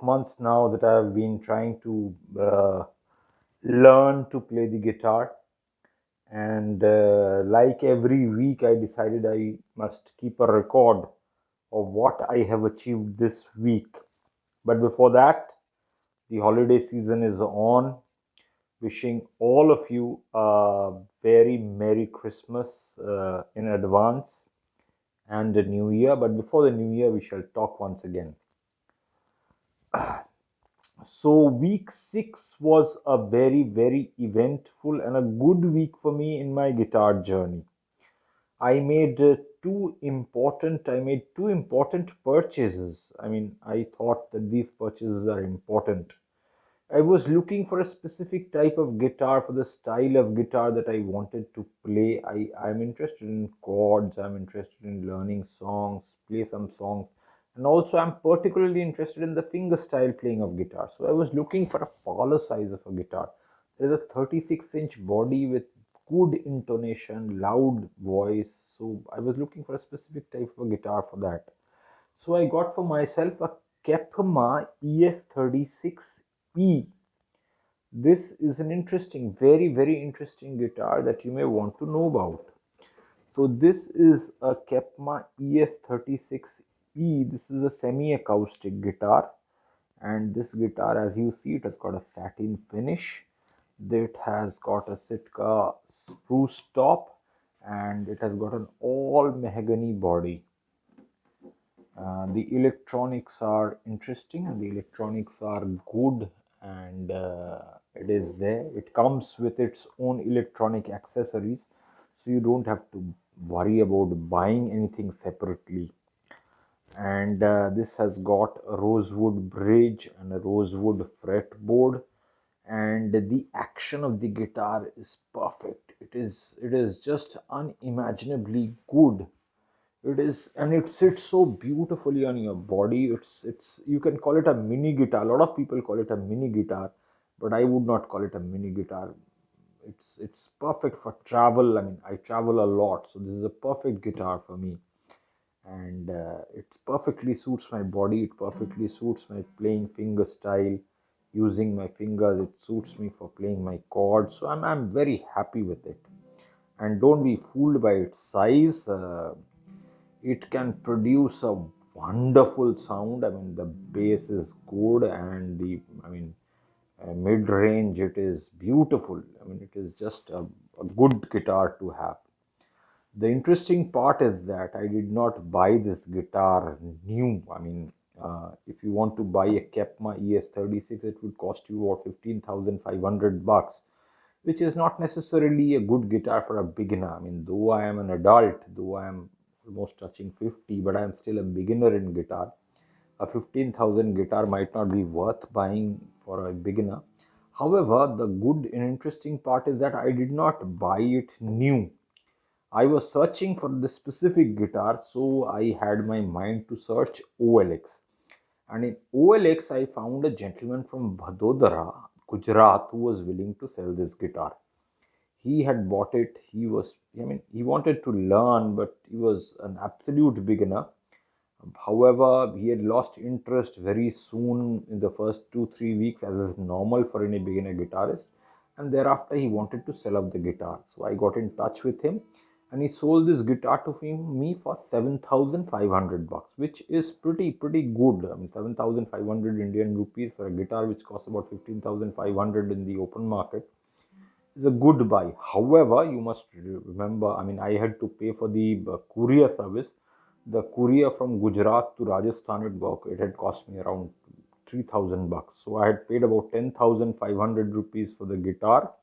months now that I've been trying to learn to play the guitar. And like every week, I decided I must keep a record of what I have achieved this week. But before that, the holiday season is on. Wishing all of you a very Merry Christmas in advance and a New Year. But before the New Year, we shall talk once again. So, week 6 was a very, very eventful and a good week for me in my guitar journey. I made two important purchases. I thought that these purchases are important. I was looking for a specific type of guitar for the style of guitar that I wanted to play. I'm interested in chords, I'm interested in learning songs, play some songs, and also I'm particularly interested in the finger style playing of guitar. So I was looking for a parlor size of a guitar. There's a 36-inch body with good intonation, loud voice. So I was looking for a specific type of a guitar for that. So I got for myself a KEPMA ES36E. This is an interesting, very, very interesting guitar that you may want to know about. So this is a KEPMA ES36E. This is a semi-acoustic guitar, and this guitar, as you see, it has got a satin finish. It has got a Sitka spruce top, and it has got an all mahogany body. The electronics are interesting and the electronics are good, and it is there. It comes with its own electronic accessories, so you don't have to worry about buying anything separately. And this has got a rosewood bridge and a rosewood fretboard, and the action of the guitar is perfect. It is just unimaginably good. It is, and it sits so beautifully on your body. It's you can call it a mini guitar. A lot of people call it a mini guitar, but I would not call it a mini guitar. It's perfect for travel. I travel a lot, so this is a perfect guitar for me. And it perfectly suits my body. It perfectly suits my playing finger style, using my fingers. It suits me for playing my chords, so I'm very happy with it. And don't be fooled by its size. It can produce a wonderful sound. The bass is good, and the mid range, it is beautiful. It is just a good guitar to have. The interesting part is that I did not buy this guitar new. If you want to buy a KEPMA ES36, it would cost you about 15,500 bucks, which is not necessarily a good guitar for a beginner. Though I am an adult, though I am almost touching 50, but I am still a beginner in guitar. A 15,000 guitar might not be worth buying for a beginner. However, the good and interesting part is that I did not buy it new. I was searching for the specific guitar, so I had my mind to search OLX. And in OLX, I found a gentleman from Vadodara, Gujarat, who was willing to sell this guitar. He had bought it. He wanted to learn, but he was an absolute beginner. However, he had lost interest very soon in the first 2-3 weeks, as is normal for any beginner guitarist. And thereafter, he wanted to sell up the guitar. So I got in touch with him, and he sold this guitar to me for 7,500 bucks, which is pretty good. 7,500 Indian rupees for a guitar which costs about 15,500 in the open market is a good buy. However, you must remember, I had to pay for the courier service. The courier from Gujarat to Rajasthan, it had cost me around 3,000 bucks. So I had paid about 10,500 rupees for the guitar,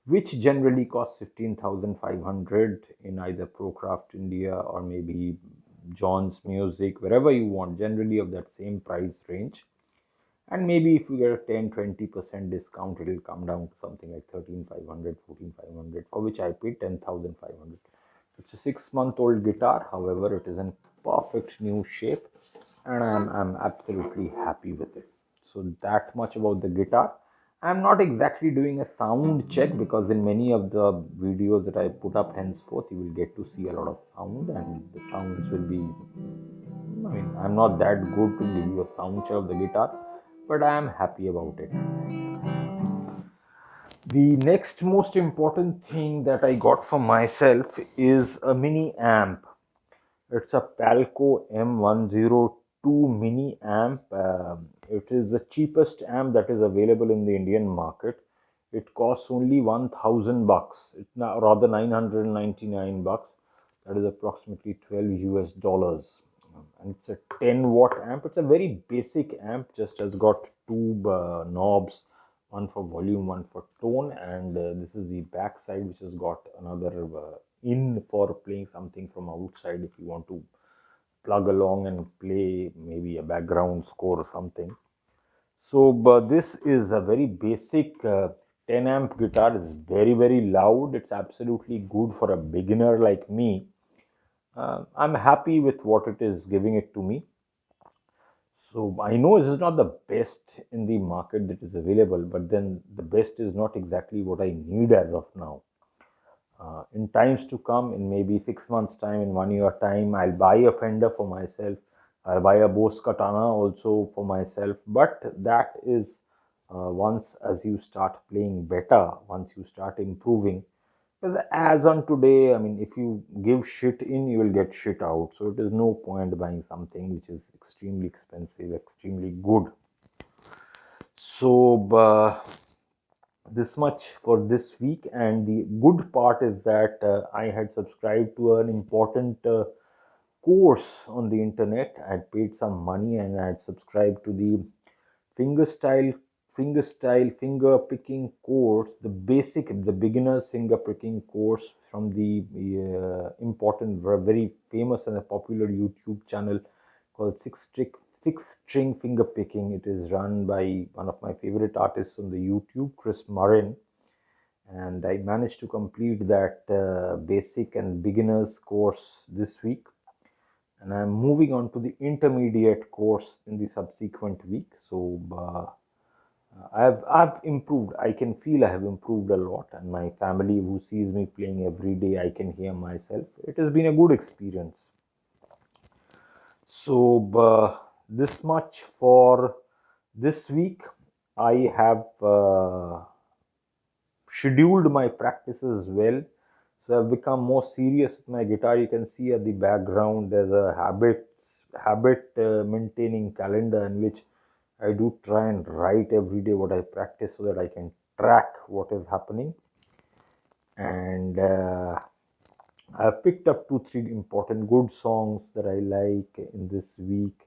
which generally costs 15,500 in either Procraft India or maybe John's Music, wherever you want, generally of that same price range. And maybe if you get a 10-20% discount, it will come down to something like 13,500, 14,500, for which I paid 10,500. It's a 6-month-old guitar. However, it is in perfect new shape, and I'm absolutely happy with it. So that much about the guitar. I'm not exactly doing a sound check, because in many of the videos that I put up henceforth, you will get to see a lot of sound, and the sounds will be, I'm not that good to give you a sound check of the guitar. but I am happy about it. The next most important thing that I got for myself is a mini amp. It's a PALCO M102 mini amp. It is the cheapest amp that is available in the Indian market. It costs only 1,000 bucks. It's now rather 999 bucks. That is approximately 12 US dollars. And it's a 10-watt amp. It's a very basic amp, just has got two knobs, one for volume, one for tone, and this is the back side, which has got another in for playing something from outside if you want to plug along and play maybe a background score or something. So this is a very basic 10 amp guitar. It's very loud. It's absolutely good for a beginner like me. I'm happy with what it is giving it to me. So I know this is not the best in the market that is available, but then the best is not exactly what I need as of now. In times to come, in maybe 6 months' time, in 1 year time, I'll buy a Fender for myself. I'll buy a Bose Katana also for myself. But that is once as you start playing better, once you start improving. Because as on today, I mean, if you give shit in, you will get shit out. So it is no point buying something which is extremely expensive, extremely good. So this much for this week. And the good part is that I had subscribed to an important course on the internet. I had paid some money and I had subscribed to the fingerstyle finger picking course, the beginners finger picking course from the important, very famous and a popular YouTube channel called six string finger picking. It is run by one of my favorite artists on the YouTube, Chris Murrin, and I managed to complete that basic and beginners course this week, and I'm moving on to the intermediate course in the subsequent week. So I've improved. I can feel I have improved a lot, and my family who sees me playing every day, I can hear myself. It has been a good experience. So this much for this week. I have scheduled my practices well. So I've become more serious with my guitar. You can see at the background there's a habit maintaining calendar in which I do try and write every day what I practice so that I can track what is happening. And I've picked up 2-3 important good songs that I like in this week.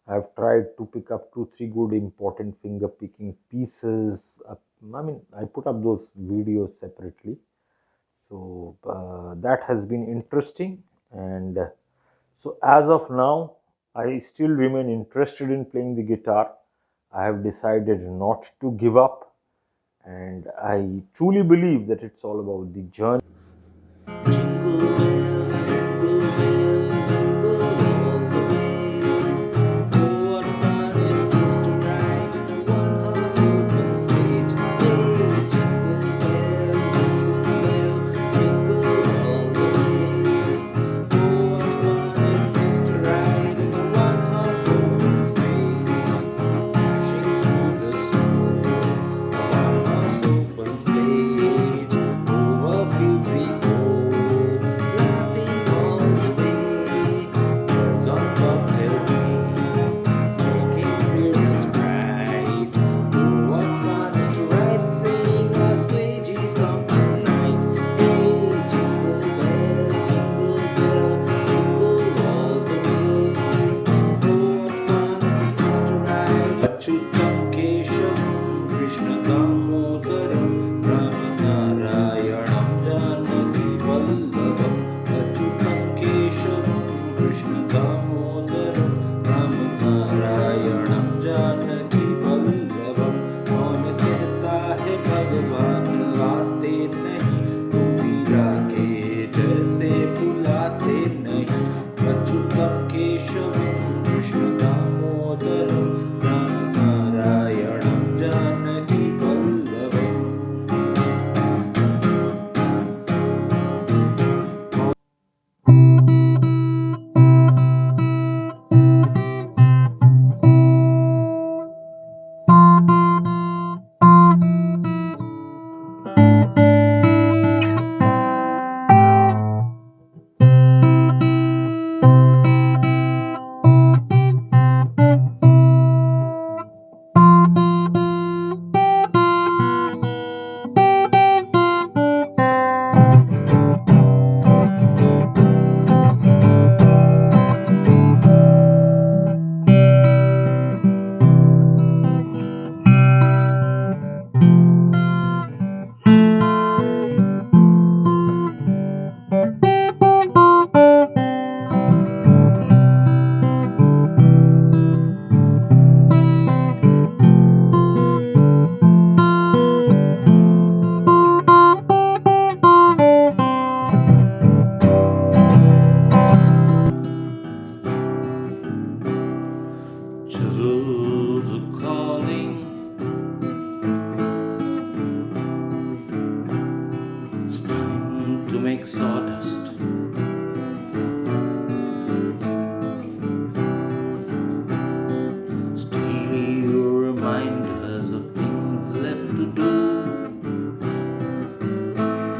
I've tried to pick up 2-3 good important finger picking pieces. I mean, I put up those videos separately. So that has been interesting. And so as of now, I still remain interested in playing the guitar. I have decided not to give up, and I truly believe that it's all about the journey.